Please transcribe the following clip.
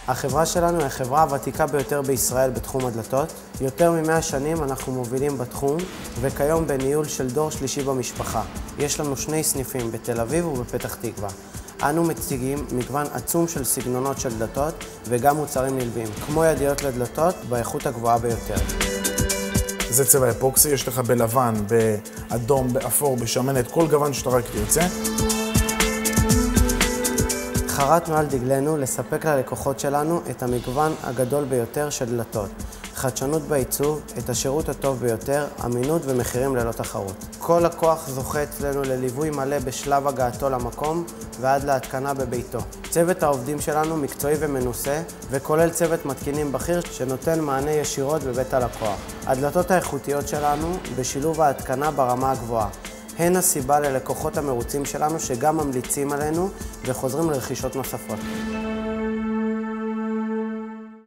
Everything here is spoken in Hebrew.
החברה שלנו היא החברה הוותיקה ביותר בישראל בתחום הדלתות. יותר מ-100 שנים אנחנו מובילים בתחום, וכיום בניהול של דור שלישי במשפחה. יש לנו 2 סניפים בתל אביב ובפתח תקווה. אנו מציגים מגוון עצום של סגנונות של דלתות וגם מוצרים נלווים, כמו ידיות לדלתות באיכות הגבוהה ביותר. זה צבע אפוקסי, יש לך בלבן, באדום, באפור, בשמנת, כל גוון שאתה רק תרצה. חרטנו על דגלנו לספק ללקוחות שלנו את המגוון הגדול ביותר של דלתות, חדשנות בעיצוב, את השירות הטוב ביותר, אמינות ומחירים ללא תחרות. כל לקוח זוכה אצלנו לליווי מלא בשלב הגעתו למקום ועד להתקנה בביתו. צוות העובדים שלנו מקצועי ומנוסה וכולל צוות מתקינים בכיר שנותן מענה ישירות בבית הלקוח. הדלתות האיכותיות שלנו בשילוב ההתקנה ברמה הגבוהה. הן הסיבה ללקוחות המרוצים שלנו שגם ממליצים עלינו וחוזרים לרכישות נוספות.